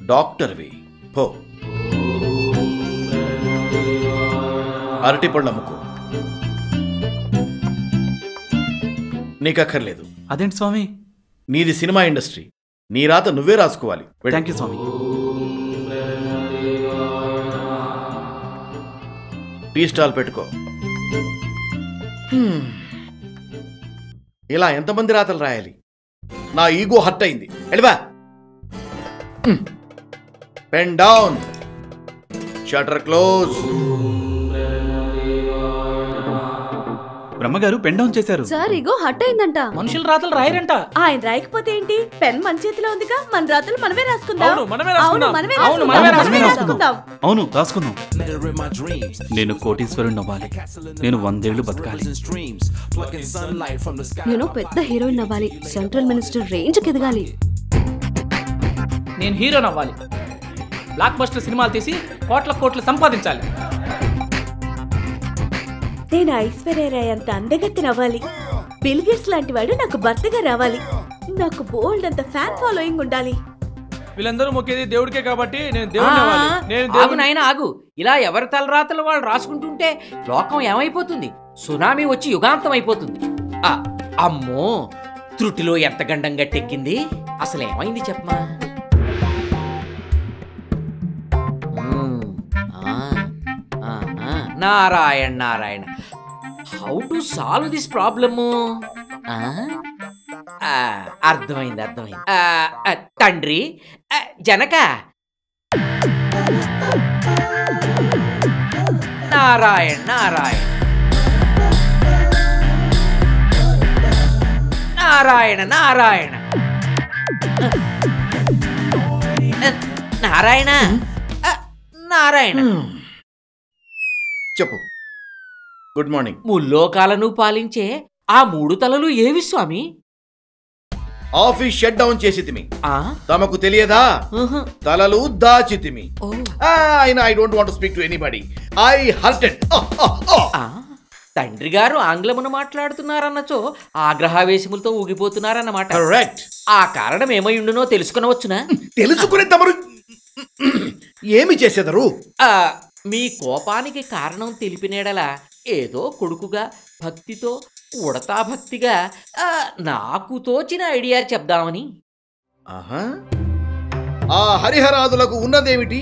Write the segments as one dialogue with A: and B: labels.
A: డాక్టర్వి పో. అరటి పళ్ళు అమ్ముకో. నీకక్కర్లేదు.
B: అదేంటి స్వామి?
A: నీది సినిమా ఇండస్ట్రీ, నీ రాత నువ్వే రాసుకోవాలి.
B: Thank you swami.
A: Tea stall పెట్టుకో. ఇలా ఎంతమంది రాతలు రాయాలి? నా ఈగో హర్ట్ అయింది. వెళ్ళివా. Pen down, shutter close.
B: బ్రహ్మగారు పెన్ డౌన్ చేశారు.
C: సార్ ఇగో హట్ అయిందంట.
D: మనుషులు రాతలు రాయరంట.
C: ఆయన రాయకపోతే ఏంటి? పెన్ మన చేతిలో ఉందిగా, మన రాతలు మనమే రాసుకుందాం.
B: అవును రాసుకుందాం. నేను కోటీశ్వరుని అవ్వాలి. నేను 100 ఏళ్ళు బతకాలి.
C: నేను పెద్ద హీరోయిన్ అవ్వాలి. సెంట్రల్ మినిస్టర్ రేంజ్ కి ఎదగాలి.
D: నేను హీరోని అవ్వాలి. బ్లాక్ బస్టర్ సినిమాలు తీసి కోట్ల సంపాదించాలి.
C: నేను ఐశ్వర్యరాయ్ అంత అందగత్తెని అవ్వాలి. బిల్ గేట్స్ లాంటి వాడు నాకు భర్తగా రావాలి. నాకు బోల్డ్ అంత ఫ్యాన్ ఫాలోయింగ్ ఉండాలి.
D: వీళ్ళందరూ మొక్కేది దేవుడికే కాబట్టి నేను దేవుడిని అవ్వాలి. నేను దేవుడు.
E: నాయన ఆగు. ఇలా ఎవరి తలరాతలు వాళ్ళు రాసుకుంటుంటే లోకం ఏమైపోతుంది? సునామీ వచ్చి యుగాంతం అయిపోతుంది. అమ్మో, త్రుటిలో ఎంత గండం గట్టెక్కింది. అసలు ఏమైంది చెప్పమా? Narayana Narayana, how to solve this problem? అర్థమైంది. తండ్రి జనక, నారాయణ నారాయణ నారాయణ నారాయణ నారాయణ నారాయణ.
A: చెప్పు. Good morning.
E: ముల్లోకాలను పాలించే ఆ 3 తలలు ఏవి స్వామి?
A: ఆఫీస్ షట్ డౌన్ చేసితిమి. తమకు తెలియదా? తలలు దాచితిమి. I don't want to speak to anybody. I hurted.
E: తండ్రి గారు ఆంగ్లమును మాట్లాడుతున్నారన్నచో ఆగ్రహావేశములతో ఊగిపోతున్నారన్నమాట.
A: కరెక్ట్.
E: ఆ కారణం ఏమై ఉండునో తెలుసుకునవచ్చునా?
A: తెలుసుకునే తమరు ఏమి చేసేదరు?
E: మీ కోపానికి కారణం తెలిపినేడలా ఏదో కొడుకుగా భక్తితో ఉడతా భక్తిగా నాకు తోచిన ఐడియా చెప్దామని.
A: ఆ హరిహరాదులకు ఉన్నదేమిటి,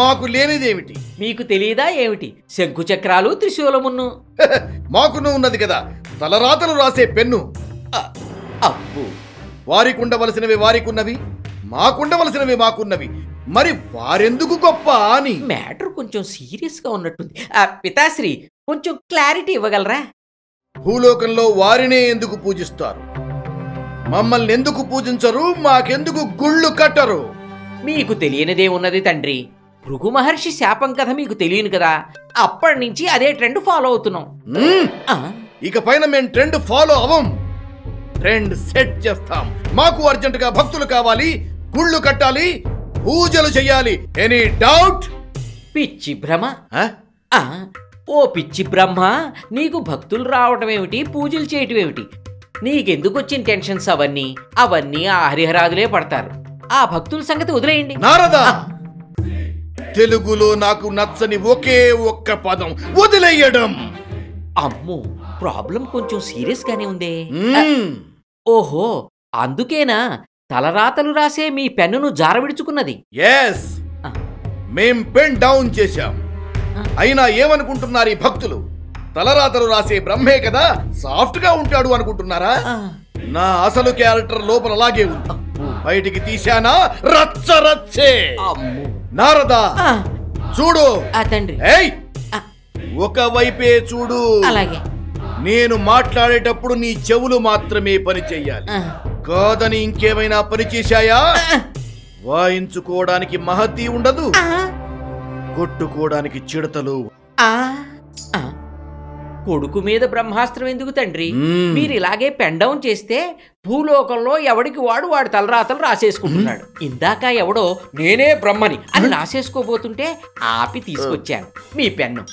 A: మాకు లేనిదేమిటి?
E: మీకు తెలియదా ఏమిటి? శంకు చక్రాలు, త్రిశూలమును.
A: మాకును ఉన్నది కదా తలరాతలు రాసే పెన్ను.
E: అప్పు.
A: వారికి ఉండవలసినవి వారికున్నవి, మాకుండవలసినవి మాకున్నవి. మరి వారెందుకు గొప్ప అని?
E: మ్యాటర్ కొంచెం సీరియస్ గా ఉన్నట్టుంది. పితాశ్రీ, కొంచెం క్లారిటీ ఇవ్వగలరా?
A: భూలోకంలో వారినే ఎందుకు పూజిస్తారు? మమ్మల్ని ఎందుకు పూజించరు? మాకెందుకు గుళ్ళు కట్టరు?
E: మీకు తెలియనిదే ఉన్నది తండ్రి. భృగు మహర్షి శాపం కథ మీకు తెలియను కదా. అప్పటి నుంచి అదే ట్రెండ్ ఫాలో అవుతున్నాం.
A: ఇక పైన మేము ట్రెండ్ ఫాలో అవ్వం. ట్రెండ్ సెట్ చేస్తాం. మాకు అర్జెంటుగా భక్తులు కావాలి, గుళ్ళు కట్టాలి, పూజలు చెయ్యాలి. Any doubt?
E: పిచ్చి భ్రమ. ఓ పిచ్చి బ్రహ్మ, నీకు భక్తులు రావటం ఏమిటి, పూజలు చేయటం ఏమిటి? నీకెందుకు వచ్చిన టెన్షన్స్? అవన్నీ ఆ హరిహరాదులే పడతారు. ఆ భక్తుల సంగతి వదిలేయండి.
A: నారదా, తెలుగులో నాకు నచ్చని ఒకే ఒక్క పదం వదిలేయడం.
E: అమ్మో, ప్రాబ్లం కొంచెం సీరియస్ గానే ఉందే. ఓహో, అందుకేనా తలరాతలు రాసే మీ పెన్నును జారవిడుచుకున్నది?
A: ఎస్, మేం పెన్ డౌన్ చేశాం. అయినా ఏమనుకుంటున్నారు ఈ భక్తులు? తలరాతలు రాసే బ్రహ్మే కదా, సాఫ్ట్ గా ఉంటాడు అనుకుంటున్నారా? నా అసలు క్యారెక్టర్ లోపల అలాగే ఉంది. బయటికి తీశానా రచ్చ రచ్చే. నారదా చూడు.
E: తండ్రి
A: ఒకవైపే చూడు.
E: అలాగే.
A: నేను మాట్లాడేటప్పుడు నీ చెవులు మాత్రమే పని చెయ్యాలి. కాదని ఇంకేమైనా పని చేశాయా వాయించుకోవడానికి మహతి ఉండదు, కొట్టుకోవడానికి చిడతలు.
E: కొడుకు మీద బ్రహ్మాస్త్రం ఎందుకు తండ్రి? మీరు ఇలాగే పెన్ డౌన్ చేస్తే భూలోకంలో ఎవడికి వాడు తలరాతలు రాసేసుకుంటున్నాడు. ఇందాక ఎవడో నేనే బ్రహ్మని అని రాసేసుకోబోతుంటే ఆపి తీసుకొచ్చాను మీ పెన్ను.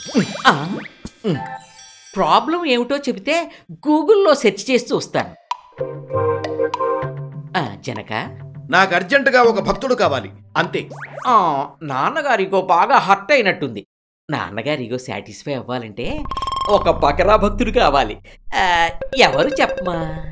E: ప్రాబ్లం ఏమిటో చెబితే గూగుల్లో సెర్చ్ చేసి చూస్తాను. జనక,
A: నాకు అర్జెంటుగా ఒక భక్తుడు కావాలి అంతే.
E: నాన్నగారిగో బాగా హర్ట్ అయినట్టుంది. నాన్నగారిగో సాటిస్ఫై అవ్వాలంటే ఒక బకరా భక్తుడు కావాలి. ఎవరు చెప్పమా?